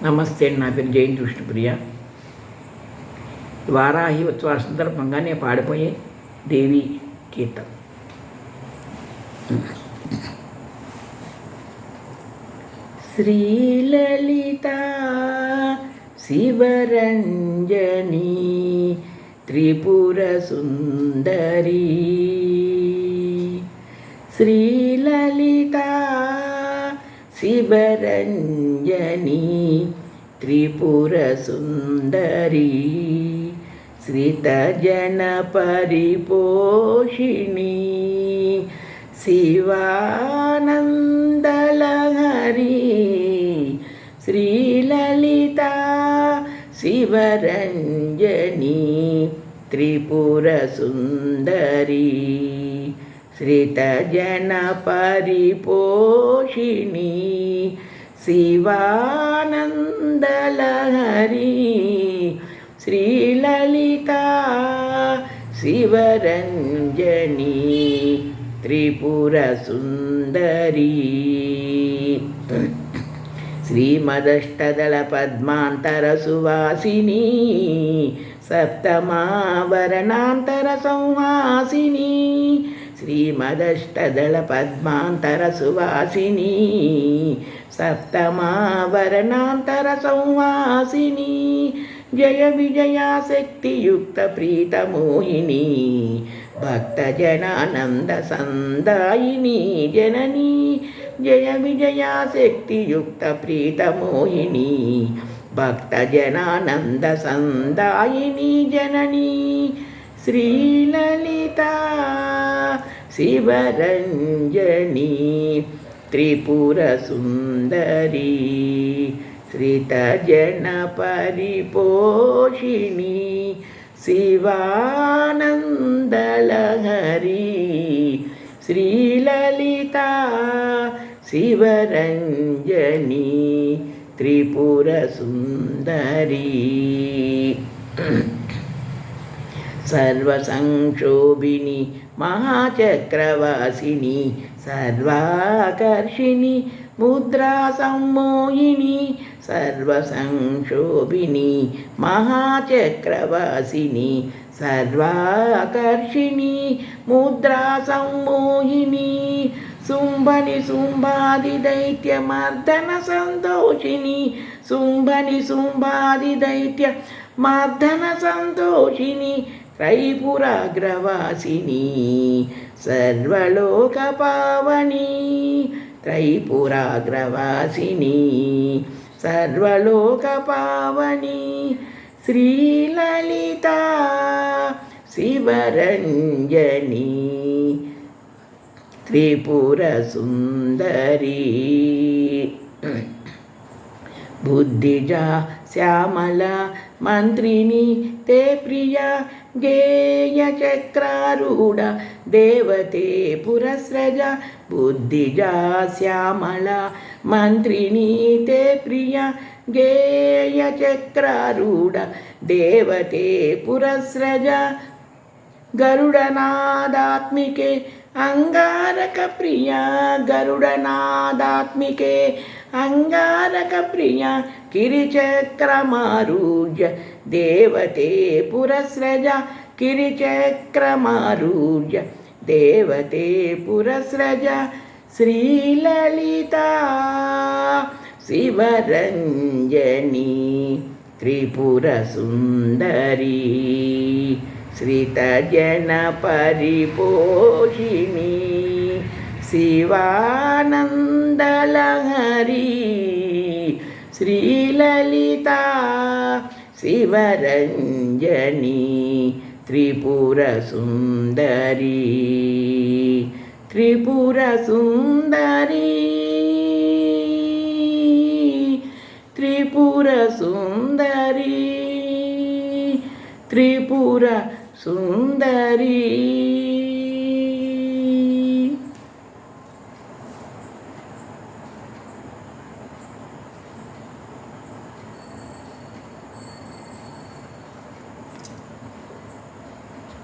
నమస్తే, నా పేరు జయంతి విష్ణుప్రియ. వారాహి ఉత్సవాల సందర్భంగా నేను పాడిపోయే దేవి కీర్తన. శ్రీలలిత శివరంజని త్రిపుర సుందరి, శ్రీలలిత శివరంజని త్రిపుర సుందరి, శ్రితజన పరిపోషిణి, శివానందలహరి, శ్రీలలిత శివరంజని త్రిపుర సుందరి, శ్రితజన పరిపోషిణి, శివానందలహరి, శ్రీలలిత శివరంజని త్రిపుర సుందరి, శ్రీమదష్టదళ పద్మాంతర సువాసిని, సప్తమావరణాంతర సంహాసిని, శ్రీమదష్టదళ పద్మాంతర సువాసిని, సప్తమావరణాంతర సంహాసిని, జయ విజయా శక్తియుక్త ప్రీతమోహిని, భక్తజనానంద సందాయిని జనని, జయ విజయా శక్తియుక్త ప్రీతమోహిని, భక్తజనానంద సందాయిని జనని, శ్రీలలిత శివరంజని త్రిపుర సుందరి, శ్రితజన పరిపోషిణి, శివానందలహరి, శ్రీలలిత శివరంజని త్రిపుర సుందరి, సర్వసంక్షోభిని మహాచక్రవాసిని, సర్వాకర్షిణి ముద్రా సమ్మోహిని, సర్వసంక్షోభిని మహాచక్రవాసిని, సర్వాకర్షిణి ముద్రా సమ్మోహిని, శుంభని శుంభాది దైత్య మర్దన సంతోషిని, శుంభని శుంభాది దైత్య మర్దన సంతోషిని, త్రైపురాగ్రవాసిని సర్వలోక పావని, త్రైపురాగ్రవాసిని సర్వలోక పావని, శ్రీలలిత శివరంజని త్రిపుర సుందరి, బుద్ధిజా శ్యామల మంత్రిని తే ప్రియ, గేయ చక్రారూఢ దేవతే పురస్రజ, బుద్ధిజా శ్యామల మంత్రిని తే ప్రియ, గేయ చక్రారూఢ దేవతే పురస్రజ, గరుడనాదాత్మికే అంగారక ప్రియ, గరుడనాదాత్మికే అంగారక ప్రియ, కిరిచక్రమారూఢ్య దేవతే పురస్రజ, కిరిచక్రమారూఢ్య దేవతే పురస్రజ, శ్రీలలిత శివరంజని త్రిపుర సుందరి, శ్రితజన పరిపోషిణి, శివానందలహరి, శ్రీలలిత శివరంజని త్రిపుర సుందరి, త్రిపుర సుందరి, త్రిపుర సుందరి, త్రిపుర సుందరి.